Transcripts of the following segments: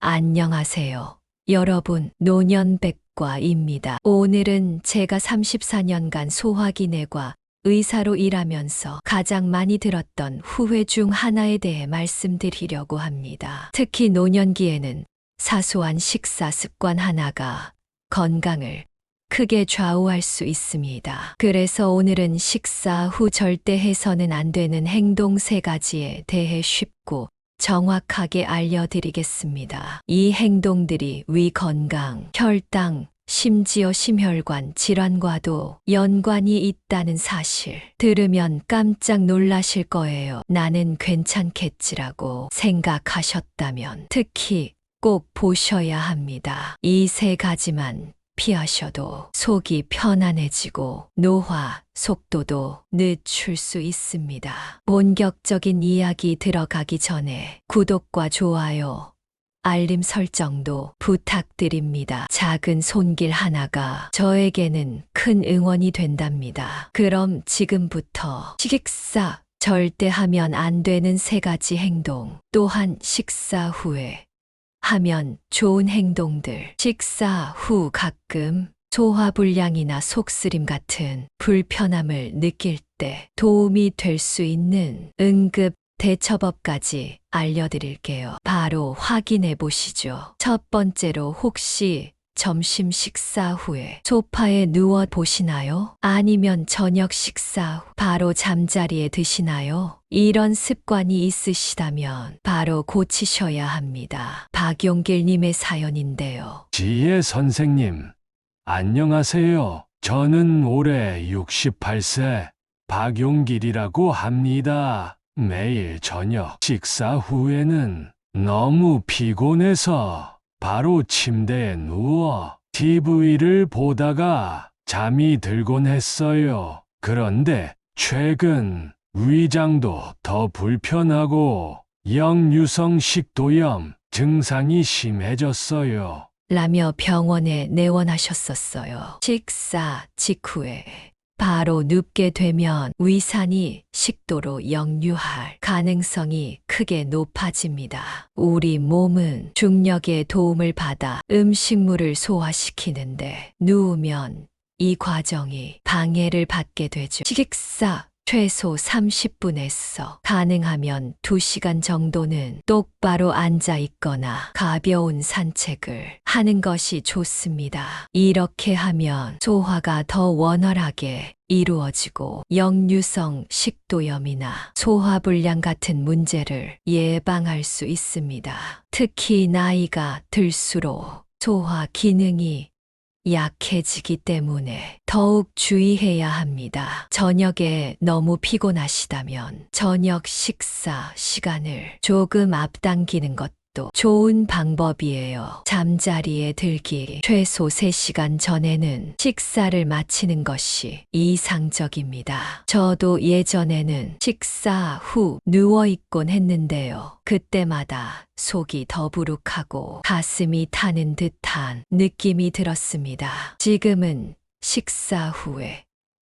안녕하세요. 여러분, 노년백과입니다. 오늘은 제가 34년간 소화기내과 의사로 일하면서 가장 많이 들었던 후회 중 하나에 대해 말씀드리려고 합니다. 특히 노년기에는 사소한 식사 습관 하나가 건강을 크게 좌우할 수 있습니다. 그래서 오늘은 식사 후 절대 해서는 안 되는 행동 3가지에 대해 쉽고 정확하게 알려드리겠습니다. 이 행동들이 위 건강, 혈당, 심지어 심혈관 질환과도 연관이 있다는 사실 들으면 깜짝 놀라실 거예요. 나는 괜찮겠지라고 생각하셨다면 특히 꼭 보셔야 합니다. 이 3가지만 피하셔도 속이 편안해지고 노화 속도도 늦출 수 있습니다. 본격적인 이야기 들어가기 전에 구독과 좋아요, 알림 설정도 부탁드립니다. 작은 손길 하나가 저에게는 큰 응원이 된답니다. 그럼 지금부터 식사 절대 하면 안 되는 3가지 행동, 또한 식사 후에 하면 좋은 행동들. 식사 후 가끔 소화불량이나 속쓰림 같은 불편함을 느낄 때 도움이 될 수 있는 응급 대처법까지 알려드릴게요. 바로 확인해 보시죠. 첫 번째로, 혹시 점심 식사 후에 소파에 누워 보시나요? 아니면 저녁 식사 후 바로 잠자리에 드시나요? 이런 습관이 있으시다면 바로 고치셔야 합니다. 박용길님의 사연인데요. 지혜 선생님, 안녕하세요. 저는 올해 68세 박용길이라고 합니다. 매일 저녁 식사 후에는 너무 피곤해서 바로 침대에 누워 TV를 보다가 잠이 들곤 했어요. 그런데 최근 위장도 더 불편하고 역류성 식도염 증상이 심해졌어요. 라며 병원에 내원하셨었어요. 식사 직후에 바로 눕게 되면 위산이 식도로 역류할 가능성이 크게 높아집니다. 우리 몸은 중력의 도움을 받아 음식물을 소화시키는데 누우면 이 과정이 방해를 받게 되죠. 식사 최소 30분에서 가능하면 2시간 정도는 똑바로 앉아 있거나 가벼운 산책을 하는 것이 좋습니다. 이렇게 하면 소화가 더 원활하게 이루어지고 역류성 식도염이나 소화불량 같은 문제를 예방할 수 있습니다. 특히 나이가 들수록 소화 기능이 약해지기 때문에 더욱 주의해야 합니다. 저녁에 너무 피곤하시다면 저녁 식사 시간을 조금 앞당기는 것도 좋은 방법이에요. 잠자리에 들기 최소 3시간 전에는 식사를 마치는 것이 이상적입니다. 저도 예전에는 식사 후 누워있곤 했는데요. 그때마다 속이 더부룩하고 가슴이 타는 듯한 느낌이 들었습니다. 지금은 식사 후에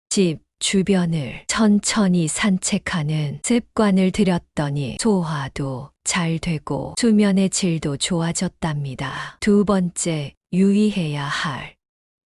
집 주변을 천천히 산책하는 습관을 들였더니 소화도 잘 되고 수면의 질도 좋아졌답니다. 2번째, 유의해야 할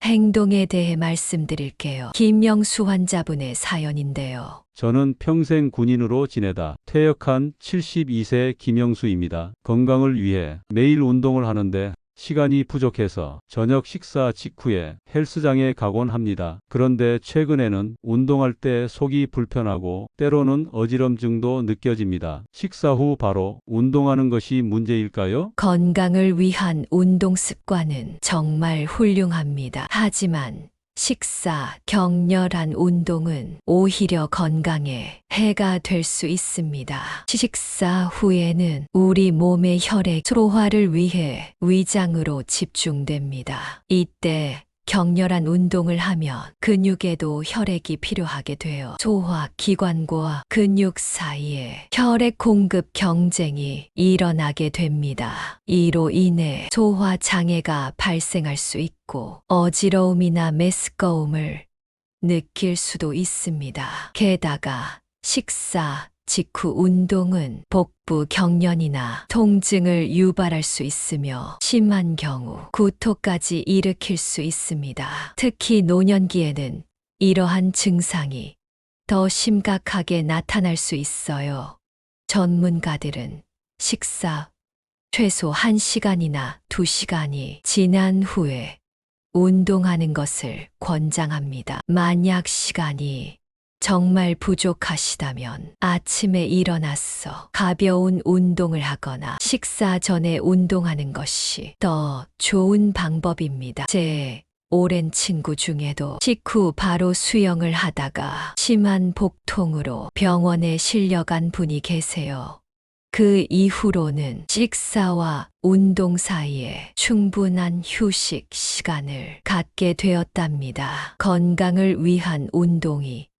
행동에 대해 말씀드릴게요. 김명수 환자분의 사연인데요. 저는 평생 군인으로 지내다 퇴역한 72세 김영수입니다. 건강을 위해 매일 운동을 하는데 시간이 부족해서 저녁 식사 직후에 헬스장에 가곤 합니다. 그런데 최근에는 운동할 때 속이 불편하고 때로는 어지럼증도 느껴집니다. 식사 후 바로 운동하는 것이 문제일까요? 건강을 위한 운동 습관은 정말 훌륭합니다. 하지만 식사, 격렬한 운동은 오히려 건강에 해가 될 수 있습니다. 식사 후에는 우리 몸의 혈액 소화를 위해 위장으로 집중됩니다. 이때 격렬한 운동을 하면 근육에도 혈액이 필요하게 되어 소화기관과 근육 사이에 혈액 공급 경쟁이 일어나게 됩니다. 이로 인해 소화 장애가 발생할 수 있고 어지러움이나 메스꺼움을 느낄 수도 있습니다. 게다가 식사 직후 운동은 복부 경련이나 통증을 유발할 수 있으며 심한 경우 구토까지 일으킬 수 있습니다. 특히 노년기에는 이러한 증상이 더 심각하게 나타날 수 있어요. 전문가들은 식사 최소 1시간이나 2시간이 지난 후에 운동하는 것을 권장합니다. 만약 시간이 정말 부족하시다면 아침에 일어나서 가벼운 운동을 하거나 식사 전에 운동하는 것이 더 좋은 방법입니다. 제 오랜 친구 중에도 식후 바로 수영을 하다가 심한 복통으로 병원에 실려간 분이 계세요. 그 이후로는 식사와 운동 사이에 충분한 휴식 시간을 갖게 되었답니다. 건강을 위한 운동이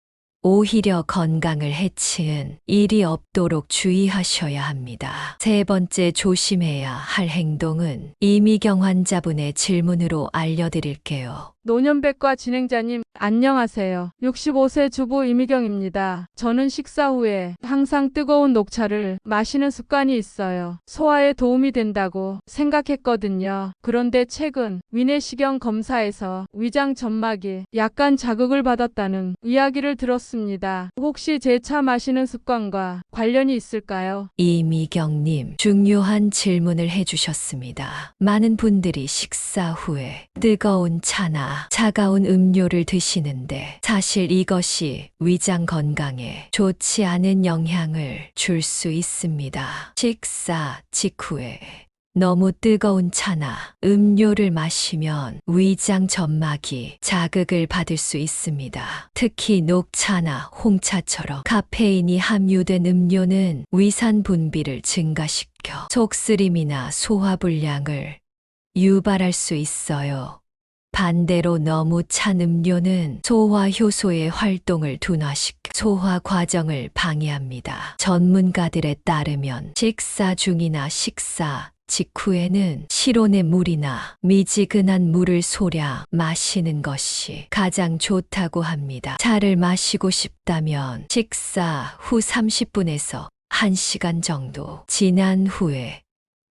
오히려 건강을 해치는 일이 없도록 주의하셔야 합니다. 세 번째 조심해야 할 행동은 이미경 환자분의 질문으로 알려드릴게요. 노년백과 진행자님, 안녕하세요. 65세 주부 이미경입니다. 저는 식사 후에 항상 뜨거운 녹차를 마시는 습관이 있어요. 소화에 도움이 된다고 생각했거든요. 그런데 최근 위내시경 검사에서 위장 점막이 약간 자극을 받았다는 이야기를 들었습니다. 혹시 제 차 마시는 습관과 관련이 있을까요? 이미경님, 중요한 질문을 해주셨습니다. 많은 분들이 식사 후에 뜨거운 차나 차가운 음료를 드시는데 사실 이것이 위장 건강에 좋지 않은 영향을 줄 수 있습니다. 식사 직후에 너무 뜨거운 차나 음료를 마시면 위장 점막이 자극을 받을 수 있습니다. 특히 녹차나 홍차처럼 카페인이 함유된 음료는 위산 분비를 증가시켜 속쓰림이나 소화불량을 유발할 수 있어요. 반대로 너무 찬 음료는 소화 효소의 활동을 둔화시켜 소화 과정을 방해합니다. 전문가들에 따르면 식사 중이나 식사 직후에는 실온의 물이나 미지근한 물을 소량 마시는 것이 가장 좋다고 합니다. 차를 마시고 싶다면 식사 후 30분에서 1시간 정도 지난 후에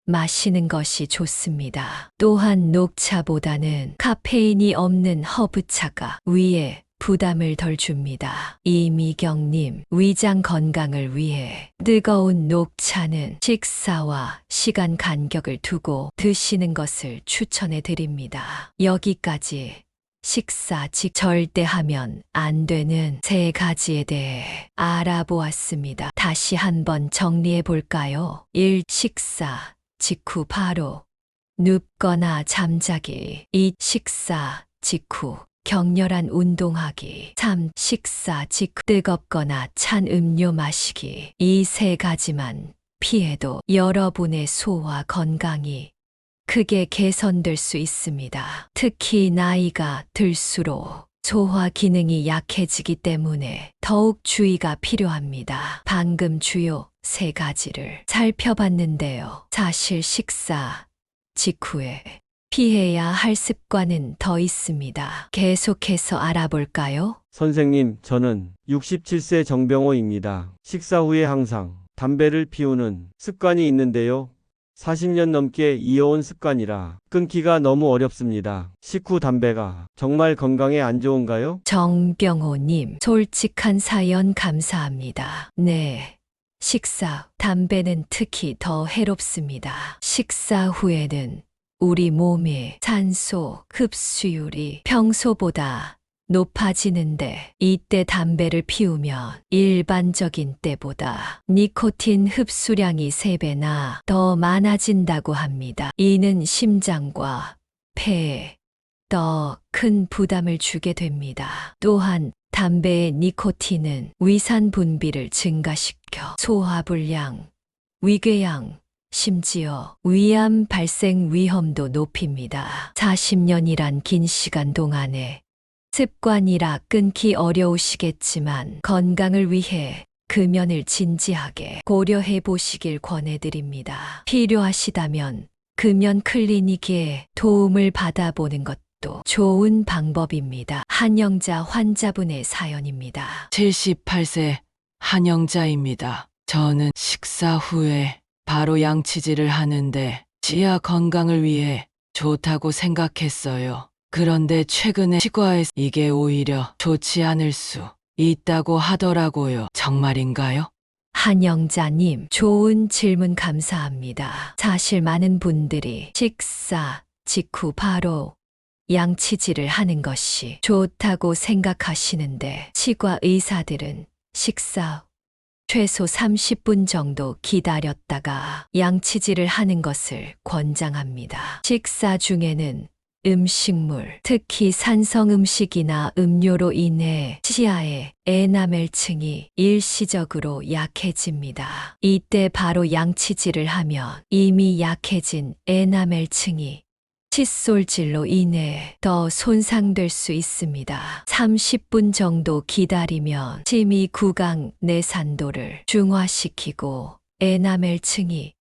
마시는 것이 좋습니다. 또한 녹차보다는 카페인이 없는 허브차가 위에 부담을 덜 줍니다. 이미경님, 위장 건강을 위해 뜨거운 녹차는 식사와 시간 간격을 두고 드시는 것을 추천해 드립니다. 여기까지 식사 직 절대 하면 안 되는 3가지에 대해 알아보았습니다. 다시 한번 정리해 볼까요? 1. 식사 직후 바로 눕거나 잠자기. 2. 식사 직후 격렬한 운동하기. 3. 식사 직후 뜨겁거나 찬 음료 마시기. 이 3가지만 피해도 여러분의 소화 건강이 크게 개선될 수 있습니다. 특히 나이가 들수록 소화 기능이 약해지기 때문에 더욱 주의가 필요합니다. 방금 주요 3가지를 살펴봤는데요. 사실 식사 직후에 피해야 할 습관은 더 있습니다. 계속해서 알아볼까요? 선생님, 저는 67세 정병호입니다. 식사 후에 항상 담배를 피우는 습관이 있는데요. 40년 넘게 이어온 습관이라 끊기가 너무 어렵습니다. 식후 담배가 정말 건강에 안 좋은가요? 정병호님, 솔직한 사연 감사합니다. 네. 식사, 담배는 특히 더 해롭습니다. 식사 후에는 우리 몸의 산소 흡수율이 평소보다 높아지는데 이때 담배를 피우면 일반적인 때보다 니코틴 흡수량이 3배나 더 많아진다고 합니다. 이는 심장과 폐에 더 큰 부담을 주게 됩니다. 또한 담배의 니코틴은 위산 분비를 증가시켜 소화불량, 위궤양, 심지어 위암 발생 위험도 높입니다. 40년이란 긴 시간 동안에 습관이라 끊기 어려우시겠지만 건강을 위해 금연을 진지하게 고려해 보시길 권해드립니다. 필요하시다면 금연 클리닉의 도움을 받아보는 것도 좋은 방법입니다. 한영자 환자분의 사연입니다. 78세 한영자입니다. 저는 식사 후에 바로 양치질을 하는데 치아 건강을 위해 좋다고 생각했어요. 그런데 최근에 치과에서 이게 오히려 좋지 않을 수 있다고 하더라고요. 정말인가요? 한영자님, 좋은 질문 감사합니다. 사실 많은 분들이 식사 직후 바로 양치질을 하는 것이 좋다고 생각하시는데, 치과 의사들은 식사 후 최소 30분 정도 기다렸다가 양치질을 하는 것을 권장합니다. 식사 중에는 음식물, 특히 산성 음식이나 음료로 인해 치아의 에나멜층이 일시적으로 약해집니다. 이때 바로 양치질을 하면 이미 약해진 에나멜층이 칫솔질로 인해 더 손상될 수 있습니다. 30분 정도 기다리면 침이 구강 내산도를 중화시키고 에나멜층이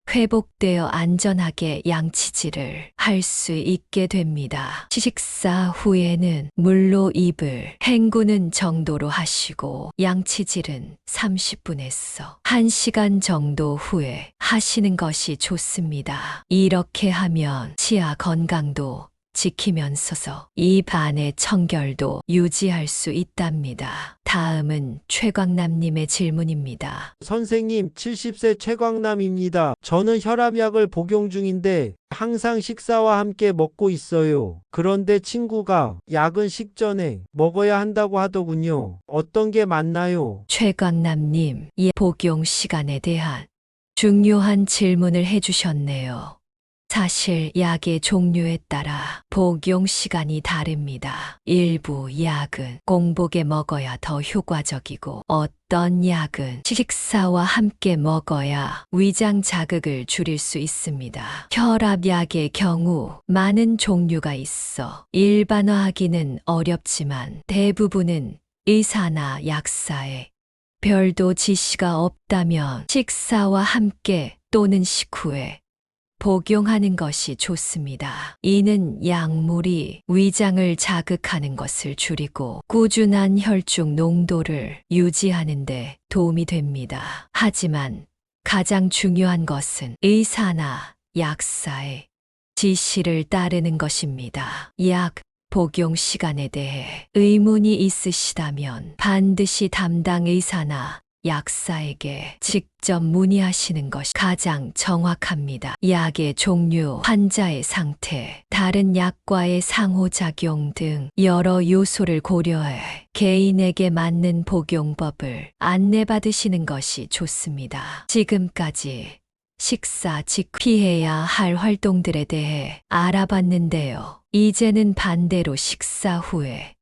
회복되어 안전하게 양치질을 할 수 있게 됩니다. 식사 후에는 물로 입을 헹구는 정도로 하시고 양치질은 30분에서 1시간 정도 후에 하시는 것이 좋습니다. 이렇게 하면 치아 건강도 지키면서 입 안의 청결도 유지할 수 있답니다. 다음은 최광남님의 질문입니다. 선생님, 70세 최광남입니다. 저는 혈압약을 복용 중인데 항상 식사와 함께 먹고 있어요. 그런데 친구가 약은 식전에 먹어야 한다고 하더군요. 어떤 게 맞나요? 최광남님, 이 복용 시간에 대한 중요한 질문을 해주셨네요. 사실 약의 종류에 따라 복용 시간이 다릅니다. 일부 약은 공복에 먹어야 더 효과적이고, 어떤 약은 식사와 함께 먹어야 위장 자극을 줄일 수 있습니다. 혈압약의 경우 많은 종류가 있어 일반화하기는 어렵지만, 대부분은 의사나 약사의 별도 지시가 없다면 식사와 함께 또는 식후에 복용하는 것이 좋습니다. 이는 약물이 위장을 자극하는 것을 줄이고 꾸준한 혈중 농도를 유지하는 데 도움이 됩니다. 하지만 가장 중요한 것은 의사나 약사의 지시를 따르는 것입니다. 약 복용 시간에 대해 의문이 있으시다면 반드시 담당 의사나 약사에게 직접 문의하시는 것이 가장 정확합니다. 약의 종류, 환자의 상태, 다른 약과의 상호작용 등 여러 요소를 고려해 개인에게 맞는 복용법을 안내받으시는 것이 좋습니다. 지금까지 식사 직후 피해야 할 활동들에 대해 알아봤는데요. 이제는 반대로 식사 후에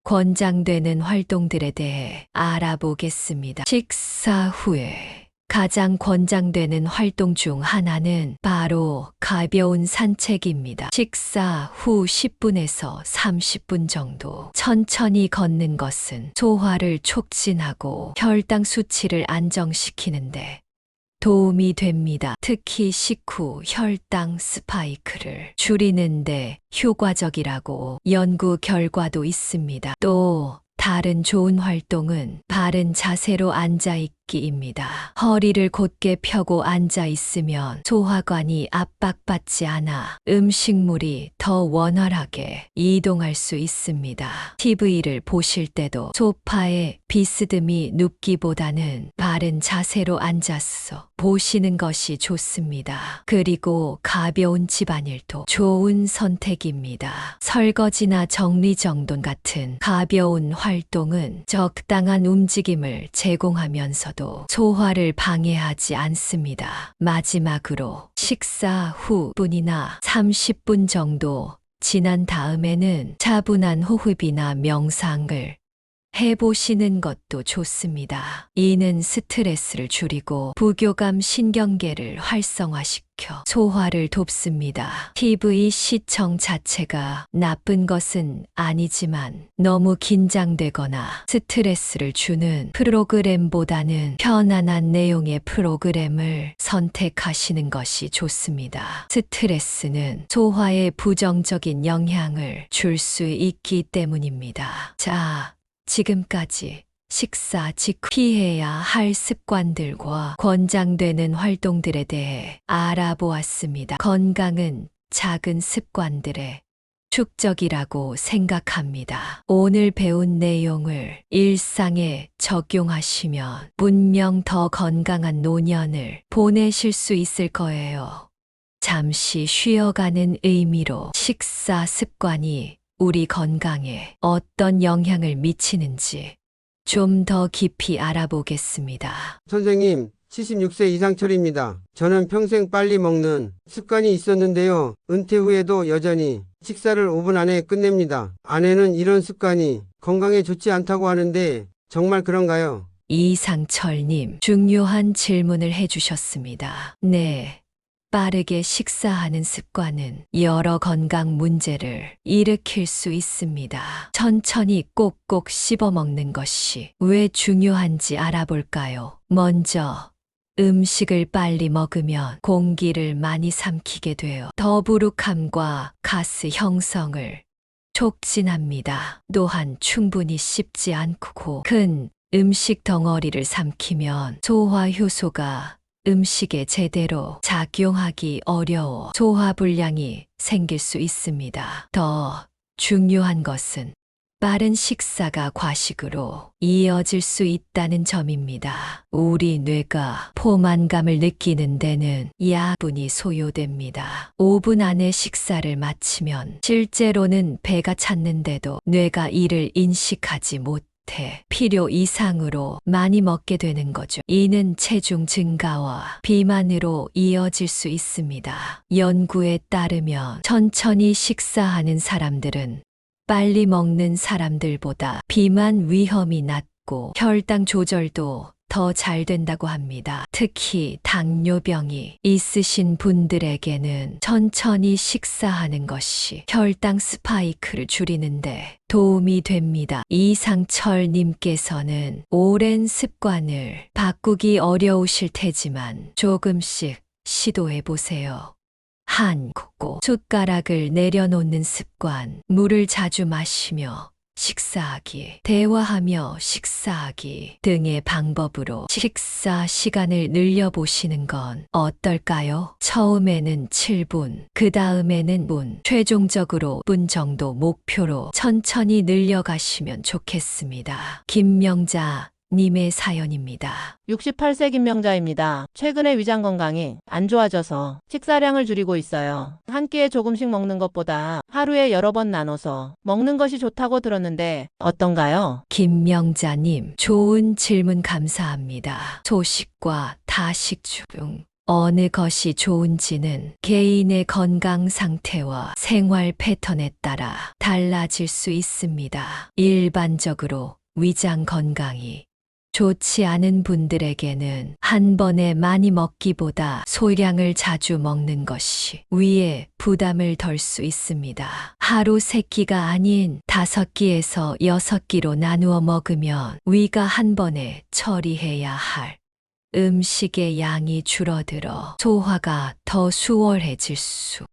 권장되는 활동들에 대해 알아보겠습니다. 식사 후에 가장 권장되는 활동 중 하나는 바로 가벼운 산책입니다. 식사 후 10분에서 30분 정도 천천히 걷는 것은 소화를 촉진하고 혈당 수치를 안정시키는데 도움이 됩니다. 특히 식후 혈당 스파이크를 줄이는데 효과적이라고 연구 결과도 있습니다. 또 다른 좋은 활동은 바른 자세로 앉아있기입니다. 허리를 곧게 펴고 앉아있으면 소화관이 압박받지 않아 음식물이 더 원활하게 이동할 수 있습니다. TV를 보실 때도 소파에 비스듬히 눕기보다는 바른 자세로 앉아서 보시는 것이 좋습니다. 그리고 가벼운 집안일도 좋은 선택입니다. 설거지나 정리정돈 같은 가벼운 활동은 적당한 움직임을 제공하면서도 소화를 방해하지 않습니다. 마지막으로 식사 후 분이나 30분 정도 지난 다음에는 차분한 호흡이나 명상을 해보시는 것도 좋습니다. 이는 스트레스를 줄이고 부교감 신경계를 활성화시켜 소화를 돕습니다. TV 시청 자체가 나쁜 것은 아니지만 너무 긴장되거나 스트레스를 주는 프로그램보다는 편안한 내용의 프로그램을 선택하시는 것이 좋습니다. 스트레스는 소화에 부정적인 영향을 줄 수 있기 때문입니다. 자, 지금까지 식사 직후 피해야 할 습관들과 권장되는 활동들에 대해 알아보았습니다. 건강은 작은 습관들의 축적이라고 생각합니다. 오늘 배운 내용을 일상에 적용하시면 분명 더 건강한 노년을 보내실 수 있을 거예요. 잠시 쉬어가는 의미로 식사 습관이 우리 건강에 어떤 영향을 미치는지 좀 더 깊이 알아보겠습니다. 선생님, 76세 이상철입니다. 저는 평생 빨리 먹는 습관이 있었는데요. 은퇴 후에도 여전히 식사를 5분 안에 끝냅니다. 아내는 이런 습관이 건강에 좋지 않다고 하는데 정말 그런가요? 이상철님, 중요한 질문을 해주셨습니다. 네. 빠르게 식사하는 습관은 여러 건강 문제를 일으킬 수 있습니다. 천천히 꼭꼭 씹어 먹는 것이 왜 중요한지 알아볼까요? 먼저, 음식을 빨리 먹으면 공기를 많이 삼키게 되어 더부룩함과 가스 형성을 촉진합니다. 또한 충분히 씹지 않고 큰 음식 덩어리를 삼키면 소화 효소가 음식에 제대로 작용하기 어려워 소화불량이 생길 수 있습니다. 더 중요한 것은 빠른 식사가 과식으로 이어질 수 있다는 점입니다. 우리 뇌가 포만감을 느끼는 데는 야분이 소요됩니다. 5분 안에 식사를 마치면 실제로는 배가 찼는데도 뇌가 이를 인식하지 못해 필요 이상으로 많이 먹게 되는 거죠. 이는 체중 증가와 비만으로 이어질 수 있습니다. 연구에 따르면 천천히 식사하는 사람들은 빨리 먹는 사람들보다 비만 위험이 낮고 혈당 조절도 더 잘 된다고 합니다. 특히 당뇨병이 있으신 분들에게는 천천히 식사하는 것이 혈당 스파이크를 줄이는데 도움이 됩니다. 이상철 님께서는 오랜 습관을 바꾸기 어려우실 테지만 조금씩 시도해 보세요. 한 숟가락을 내려놓는 습관, 물을 자주 마시며 식사하기, 대화하며 식사하기 등의 방법으로 식사 시간을 늘려보시는 건 어떨까요? 처음에는 7분, 그 다음에는 분, 최종적으로 분 정도 목표로 천천히 늘려가시면 좋겠습니다. 김명자 님의 사연입니다. 68세 김명자입니다. 최근에 위장 건강이 안 좋아져서 식사량을 줄이고 있어요. 한 끼에 조금씩 먹는 것보다 하루에 여러 번 나눠서 먹는 것이 좋다고 들었는데 어떤가요? 김명자님, 좋은 질문 감사합니다. 소식과 다식 중 어느 것이 좋은지는 개인의 건강 상태와 생활 패턴에 따라 달라질 수 있습니다. 일반적으로 위장 건강이 좋지 않은 분들에게는 한 번에 많이 먹기보다 소량을 자주 먹는 것이 위에 부담을 덜 수 있습니다. 하루 3끼가 아닌 5끼에서 6끼로 나누어 먹으면 위가 한 번에 처리해야 할 음식의 양이 줄어들어 소화가 더 수월해질 수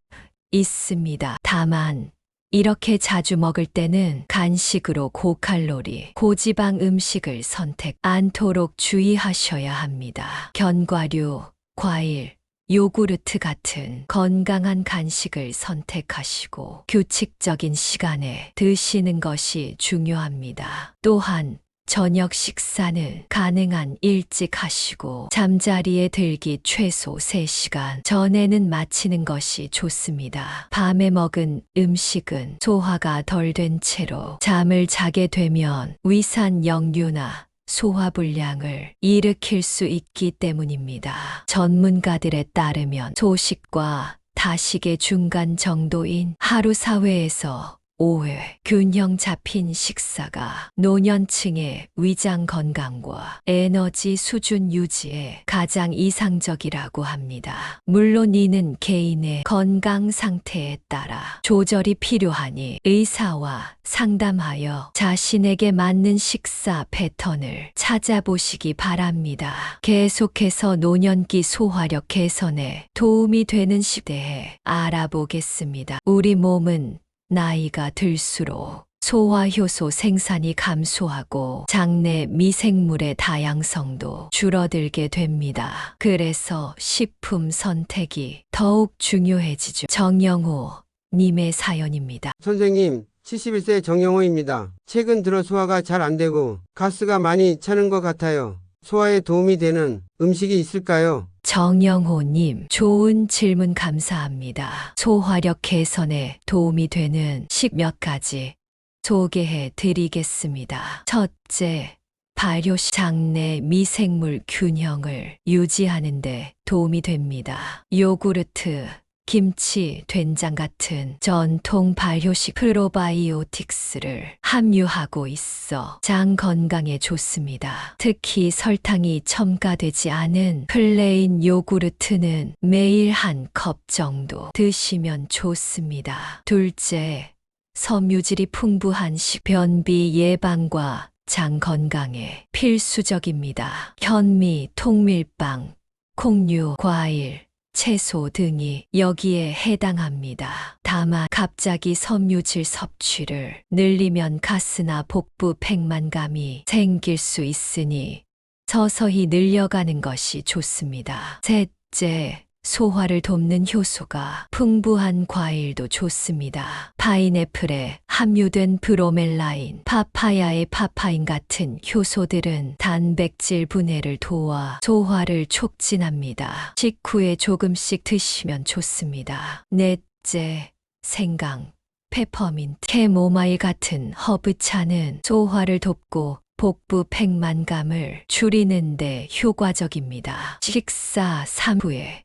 있습니다. 다만 이렇게 자주 먹을 때는 간식으로 고칼로리, 고지방 음식을 선택 않도록 주의하셔야 합니다. 견과류, 과일, 요구르트 같은 건강한 간식을 선택하시고 규칙적인 시간에 드시는 것이 중요합니다. 또한 저녁 식사는 가능한 일찍 하시고 잠자리에 들기 최소 3시간 전에는 마치는 것이 좋습니다. 밤에 먹은 음식은 소화가 덜 된 채로 잠을 자게 되면 위산 역류나 소화불량을 일으킬 수 있기 때문입니다. 전문가들에 따르면 소식과 다식의 중간 정도인 하루 4회에서 5회 균형 잡힌 식사가 노년층의 위장 건강과 에너지 수준 유지에 가장 이상적이라고 합니다. 물론 이는 개인의 건강 상태에 따라 조절이 필요하니 의사와 상담하여 자신에게 맞는 식사 패턴을 찾아보시기 바랍니다. 계속해서 노년기 소화력 개선에 도움이 되는 식대에 알아보겠습니다. 우리 몸은 나이가 들수록 소화효소 생산이 감소하고 장내 미생물의 다양성도 줄어들게 됩니다. 그래서 식품 선택이 더욱 중요해지죠. 정영호 님의 사연입니다. 선생님, 71세 정영호입니다. 최근 들어 소화가 잘 안 되고 가스가 많이 차는 것 같아요. 소화에 도움이 되는 음식이 있을까요? 정영호님, 좋은 질문 감사합니다. 소화력 개선에 도움이 되는 식 몇 가지 소개해 드리겠습니다. 첫째, 발효 시 장내 미생물 균형을 유지하는 데 도움이 됩니다. 요구르트, 김치, 된장 같은 전통 발효식 프로바이오틱스를 함유하고 있어 장 건강에 좋습니다. 특히 설탕이 첨가되지 않은 플레인 요구르트는 매일 한 컵 정도 드시면 좋습니다. 둘째, 섬유질이 풍부한 변비 예방과 장 건강에 필수적입니다. 현미, 통밀빵, 콩류, 과일, 채소 등이 여기에 해당합니다. 다만 갑자기 섬유질 섭취를 늘리면 가스나 복부 백만감이 생길 수 있으니 서서히 늘려가는 것이 좋습니다. 셋째, 소화를 돕는 효소가 풍부한 과일도 좋습니다. 파인애플에 함유된 브로멜라인, 파파야의 파파인 같은 효소들은 단백질 분해를 도와 소화를 촉진합니다. 식후에 조금씩 드시면 좋습니다. 넷째, 생강, 페퍼민트, 캐모마일 같은 허브차는 소화를 돕고 복부 백만감을 줄이는 데 효과적입니다. 식사 3후에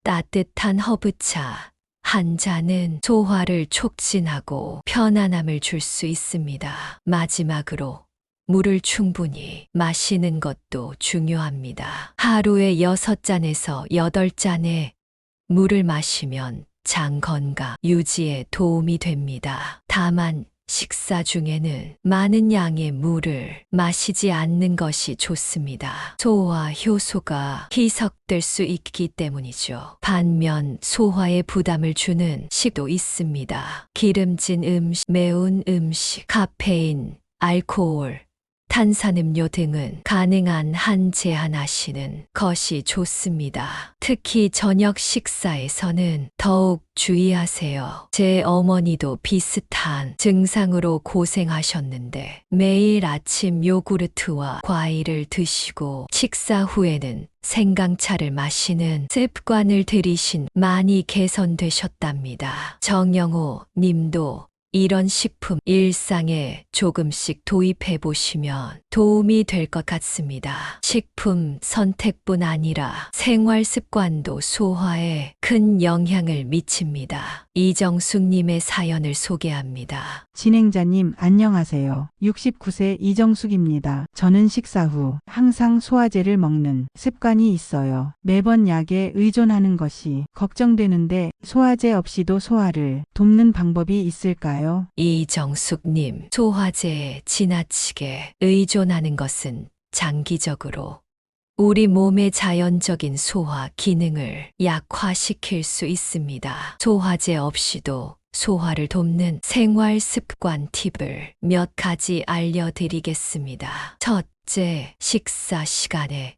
따뜻한 허브차 한 잔은 소화를 촉진하고 편안함을 줄 수 있습니다. 마지막으로 물을 충분히 마시는 것도 중요합니다. 하루에 6잔에서 8잔의 물을 마시면 장 건강 유지에 도움이 됩니다. 다만 식사 중에는 많은 양의 물을 마시지 않는 것이 좋습니다. 소화 효소가 희석될 수 있기 때문이죠. 반면 소화에 부담을 주는 식도 있습니다. 기름진 음식, 매운 음식, 카페인, 알코올, 탄산음료 등은 가능한 한 제한하시는 것이 좋습니다. 특히 저녁 식사에서는 더욱 주의하세요. 제 어머니도 비슷한 증상으로 고생하셨는데 매일 아침 요구르트와 과일을 드시고 식사 후에는 생강차를 마시는 습관을 들이신 많이 개선되셨답니다. 정영호 님도 이런 식품 일상에 조금씩 도입해 보시면 도움이 될 것 같습니다. 식품 선택뿐 아니라 생활 습관도 소화에 큰 영향을 미칩니다. 이정숙님의 사연을 소개합니다. 진행자님 안녕하세요. 69세 이정숙입니다. 저는 식사 후 항상 소화제를 먹는 습관이 있어요. 매번 약에 의존하는 것이 걱정되는데 소화제 없이도 소화를 돕는 방법이 있을까요? 이정숙님, 소화제에 지나치게 의존하는 것은 장기적으로 우리 몸의 자연적인 소화 기능을 약화시킬 수 있습니다. 소화제 없이도 소화를 돕는 생활 습관 팁을 몇 가지 알려드리겠습니다. 첫째, 식사 시간에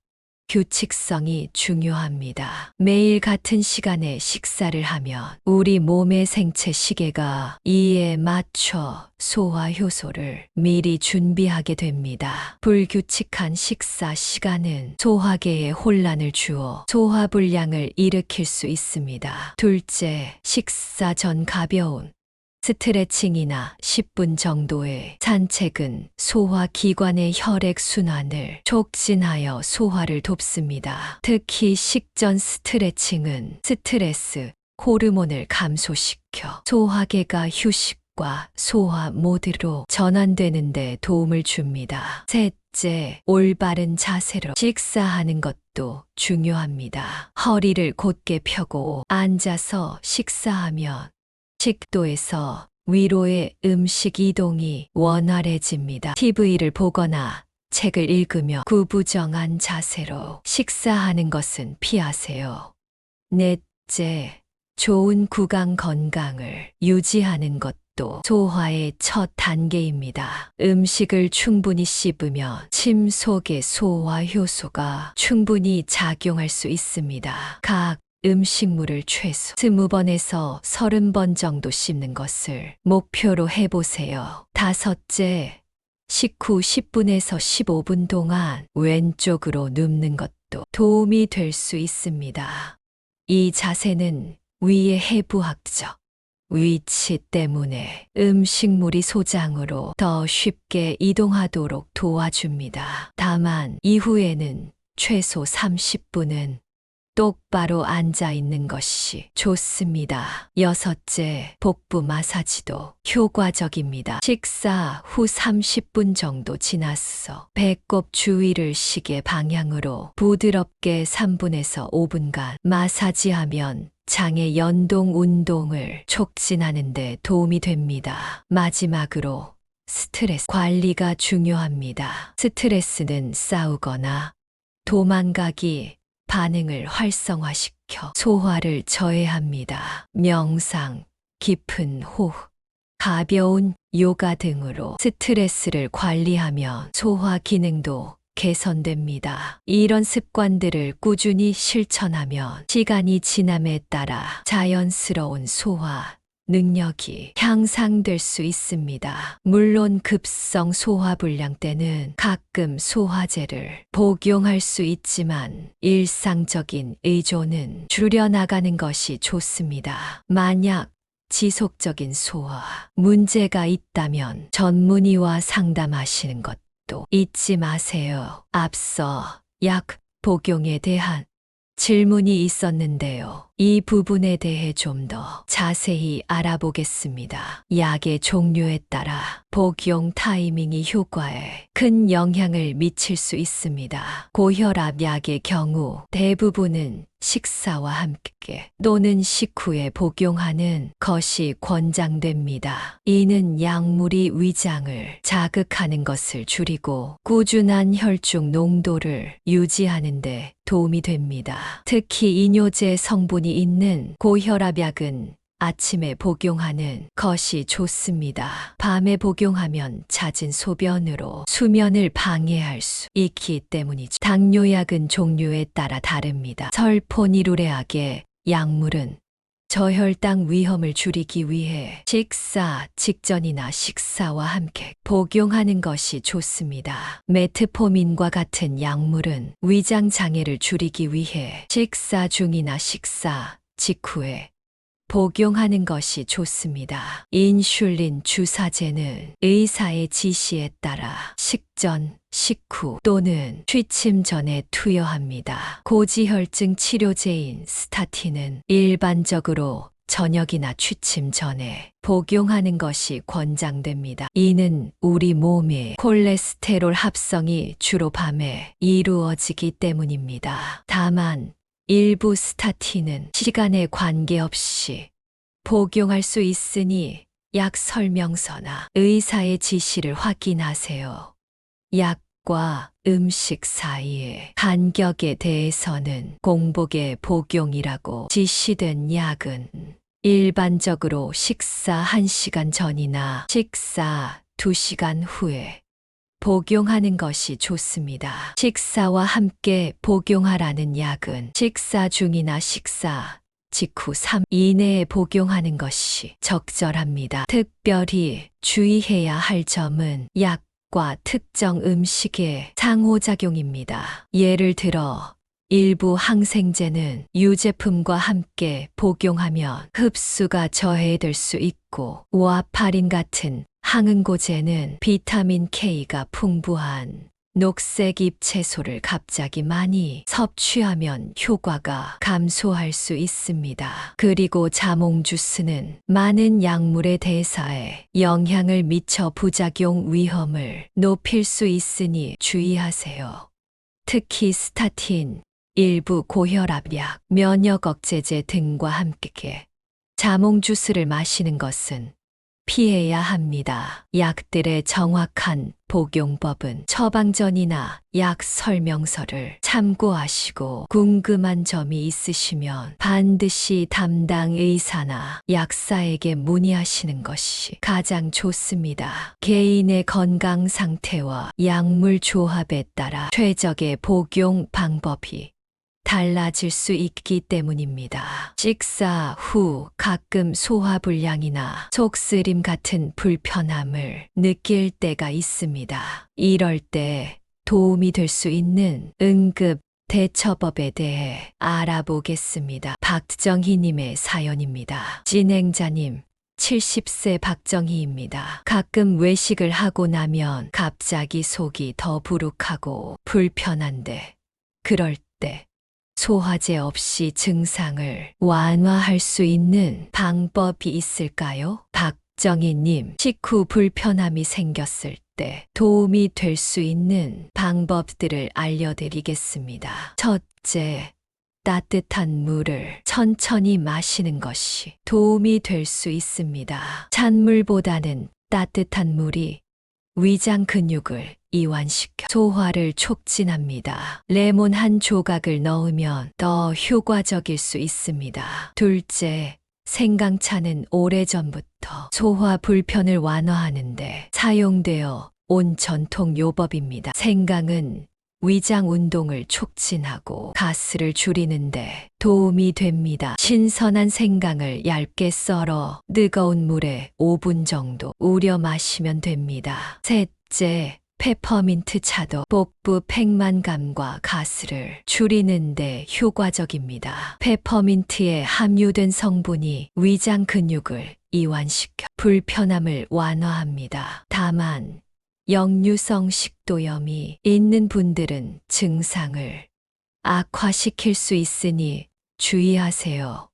규칙성이 중요합니다. 매일 같은 시간에 식사를 하면 우리 몸의 생체 시계가 이에 맞춰 소화 효소를 미리 준비하게 됩니다. 불규칙한 식사 시간은 소화계에 혼란을 주어 소화불량을 일으킬 수 있습니다. 둘째, 식사 전 가벼운 스트레칭이나 10분 정도의 산책은 소화기관의 혈액순환을 촉진하여 소화를 돕습니다. 특히 식전 스트레칭은 스트레스 호르몬을 감소시켜 소화계가 휴식과 소화 모드로 전환되는 데 도움을 줍니다. 셋째, 올바른 자세로 식사하는 것도 중요합니다. 허리를 곧게 펴고 앉아서 식사하면 식도에서 위로의 음식 이동이 원활해집니다. TV를 보거나 책을 읽으며 구부정한 자세로 식사하는 것은 피하세요. 넷째, 좋은 구강 건강을 유지하는 것도 것도 소화의 첫 단계입니다. 음식을 충분히 씹으면 침 속의 소화 효소가 충분히 작용할 수 있습니다. 각 음식물을 최소 20번에서 30번 정도 씹는 것을 목표로 해보세요. 다섯째, 식후 10분에서 15분 동안 왼쪽으로 눕는 것도 도움이 될 수 있습니다. 이 자세는 위의 해부학적 위치 때문에 음식물이 소장으로 더 쉽게 이동하도록 도와줍니다. 다만 이후에는 최소 30분은 똑바로 앉아 있는 것이 좋습니다. 여섯째, 복부 마사지도 효과적입니다. 식사 후 30분 정도 지나서 배꼽 주위를 시계 방향으로 부드럽게 3분에서 5분간 마사지하면 장의 연동 운동을 촉진하는 데 도움이 됩니다. 마지막으로 스트레스 관리가 중요합니다. 스트레스는 싸우거나 도망가기 반응을 활성화시켜 소화를 저해합니다. 명상, 깊은 호흡, 가벼운 요가 등으로 스트레스를 관리하면 소화 기능도 개선됩니다. 이런 습관들을 꾸준히 실천하면 시간이 지남에 따라 자연스러운 소화 능력이 향상될 수 있습니다. 물론 급성 소화불량 때는 가끔 소화제를 복용할 수 있지만 일상적인 의존은 줄여나가는 것이 좋습니다. 만약 지속적인 소화 문제가 있다면 전문의와 상담하시는 것도 잊지 마세요. 앞서 약 복용에 대한 질문이 있었는데요. 이 부분에 대해 좀 더 자세히 알아보겠습니다. 약의 종류에 따라 복용 타이밍이 효과에 큰 영향을 미칠 수 있습니다. 고혈압 약의 경우 대부분은 식사와 함께 또는 식후에 복용하는 것이 권장됩니다. 이는 약물이 위장을 자극하는 것을 줄이고 꾸준한 혈중 농도를 유지하는 데 도움이 됩니다. 특히 이뇨제 성분이 있는 고혈압 약은 아침에 복용하는 것이 좋습니다. 밤에 복용하면 잦은 소변으로 수면을 방해할 수 있기 때문이죠. 당뇨약은 종류에 따라 다릅니다. 설포니루레약의 약물은 저혈당 위험을 줄이기 위해 식사 직전이나 식사와 함께 복용하는 것이 좋습니다. 메트포민과 같은 약물은 위장 장애를 줄이기 위해 식사 중이나 식사 직후에 복용하는 것이 좋습니다. 인슐린 주사제는 의사의 지시에 따라 식전, 식후 또는 취침 전에 투여합니다. 고지혈증 치료제인 스타틴은 일반적으로 저녁이나 취침 전에 복용하는 것이 권장됩니다. 이는 우리 몸의 콜레스테롤 합성이 주로 밤에 이루어지기 때문입니다. 다만 일부 스타틴은 시간에 관계없이 복용할 수 있으니 약 설명서나 의사의 지시를 확인하세요. 약과 음식 사이의 간격에 대해서는 공복에 복용이라고 지시된 약은 일반적으로 식사 1시간 전이나 식사 2시간 후에 복용하는 것이 좋습니다. 식사와 함께 복용하라는 약은 식사 중이나 식사 직후 3 이내에 복용하는 것이 적절합니다. 특별히 주의해야 할 점은 약과 특정 음식의 상호작용입니다. 예를 들어 일부 항생제는 유제품과 함께 복용하면 흡수가 저해될 수 있고 와파린 같은 항응고제는 비타민 K가 풍부한 녹색 잎채소를 갑자기 많이 섭취하면 효과가 감소할 수 있습니다. 그리고 자몽 주스는 많은 약물의 대사에 영향을 미쳐 부작용 위험을 높일 수 있으니 주의하세요. 특히 스타틴, 일부 고혈압약, 면역 억제제 등과 함께 자몽 주스를 마시는 것은 피해야 합니다. 약들의 정확한 복용법은 처방전이나 약 설명서를 참고하시고 궁금한 점이 있으시면 반드시 담당 의사나 약사에게 문의하시는 것이 가장 좋습니다. 개인의 건강 상태와 약물 조합에 따라 최적의 복용 방법이 달라질 수 있기 때문입니다. 식사 후 가끔 소화불량이나 속쓰림 같은 불편함을 느낄 때가 있습니다. 이럴 때 도움이 될 수 있는 응급 대처법에 대해 알아보겠습니다. 박정희님의 사연입니다. 진행자님, 70세 박정희입니다. 가끔 외식을 하고 나면 갑자기 속이 더부룩하고 불편한데, 그럴 때 소화제 없이 증상을 완화할 수 있는 방법이 있을까요? 박정희님, 식후 불편함이 생겼을 때 도움이 될 수 있는 방법들을 알려드리겠습니다. 첫째, 따뜻한 물을 천천히 마시는 것이 도움이 될 수 있습니다. 찬물보다는 따뜻한 물이 위장 근육을 이완시켜 소화를 촉진합니다. 레몬 한 조각을 넣으면 더 효과적일 수 있습니다. 둘째, 생강차는 오래전부터 소화 불편을 완화하는데 사용되어 온 전통 요법입니다. 생강은 위장 운동을 촉진하고 가스를 줄이는데 도움이 됩니다. 신선한 생강을 얇게 썰어 뜨거운 물에 5분 정도 우려 마시면 됩니다. 셋째, 페퍼민트 차도 복부 팽만감과 가스를 줄이는데 효과적입니다. 페퍼민트에 함유된 성분이 위장 근육을 이완시켜 불편함을 완화합니다. 다만 역류성 식도염이 있는 분들은 증상을 악화시킬 수 있으니 주의하세요.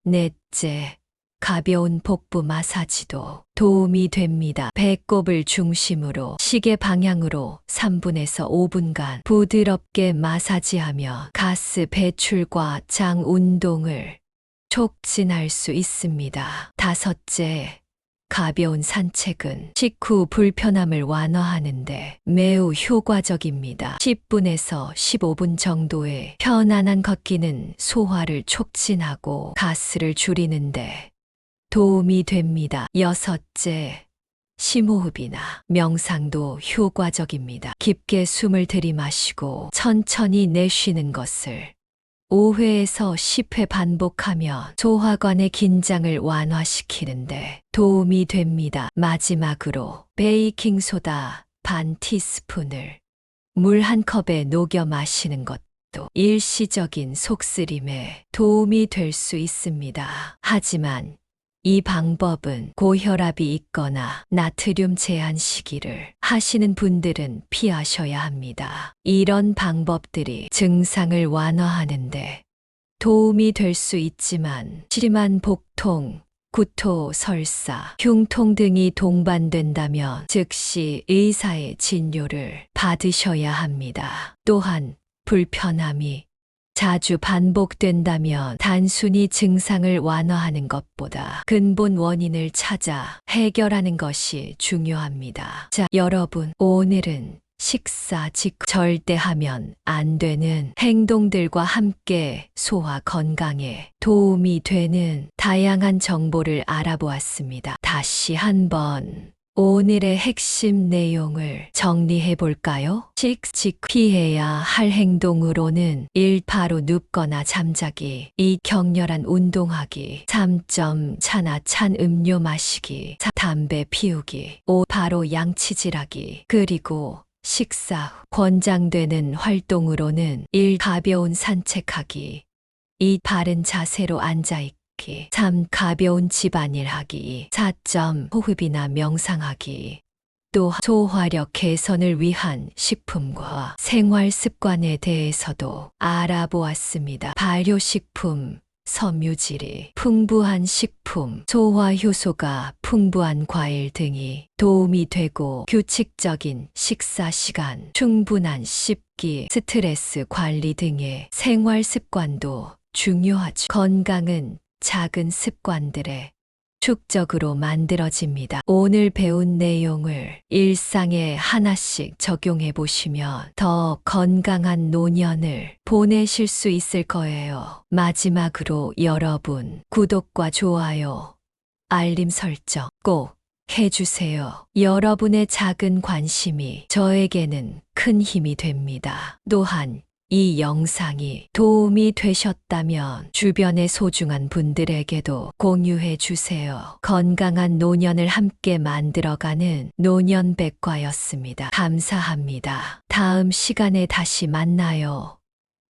넷째, 가벼운 복부 마사지도 도움이 됩니다. 배꼽을 중심으로 시계 방향으로 3분에서 5분간 부드럽게 마사지하며 가스 배출과 장 운동을 촉진할 수 있습니다. 다섯째, 가벼운 산책은 식후 불편함을 완화하는데 매우 효과적입니다. 10분에서 15분 정도의 편안한 걷기는 소화를 촉진하고 가스를 줄이는데 도움이 됩니다. 여섯째, 심호흡이나 명상도 효과적입니다. 깊게 숨을 들이마시고 천천히 내쉬는 것을 5회에서 10회 반복하며 소화관의 긴장을 완화시키는데 도움이 됩니다. 마지막으로 베이킹소다 반 티스푼을 물 한 컵에 녹여 마시는 것도 일시적인 속쓰림에 도움이 될 수 있습니다. 하지만 이 방법은 고혈압이 있거나 나트륨 제한 시기를 하시는 분들은 피하셔야 합니다. 이런 방법들이 증상을 완화하는데 도움이 될 수 있지만 심한 복통, 구토, 설사, 흉통 등이 동반된다면 즉시 의사의 진료를 받으셔야 합니다. 또한 불편함이 자주 반복된다면 단순히 증상을 완화하는 것보다 근본 원인을 찾아 해결하는 것이 중요합니다. 자, 여러분, 오늘은 식사 직후 절대 하면 안 되는 행동들과 함께 소화 건강에 도움이 되는 다양한 정보를 알아보았습니다. 다시 한번 오늘의 핵심 내용을 정리해 볼까요? 직후 피해야 할 행동으로는 1. 바로 눕거나 잠자기, 2. 격렬한 운동하기, 3. 차나 찬 음료 마시기, 4. 담배 피우기, 5. 바로 양치질하기, 그리고 식사 후 권장되는 활동으로는 1. 가벼운 산책하기, 2. 바른 자세로 앉아있기, 3. 가벼운 집안일 하기, 4. 호흡이나 명상하기. 또 소화력 개선을 위한 식품과 생활 습관에 대해서도 알아보았습니다. 발효식품, 섬유질이 풍부한 식품, 소화 효소가 풍부한 과일 등이 도움이 되고 규칙적인 식사 시간, 충분한 씹기, 스트레스 관리 등의 생활 습관도 중요하죠. 건강은 작은 습관들에 축적으로 만들어집니다. 오늘 배운 내용을 일상에 하나씩 적용해 보시면 더 건강한 노년을 보내실 수 있을 거예요. 마지막으로 여러분, 구독과 좋아요, 알림 설정 꼭 해주세요. 여러분의 작은 관심이 저에게는 큰 힘이 됩니다. 또한 이 영상이 도움이 되셨다면 주변의 소중한 분들에게도 공유해 주세요. 건강한 노년을 함께 만들어가는 노년백과였습니다. 감사합니다. 다음 시간에 다시 만나요.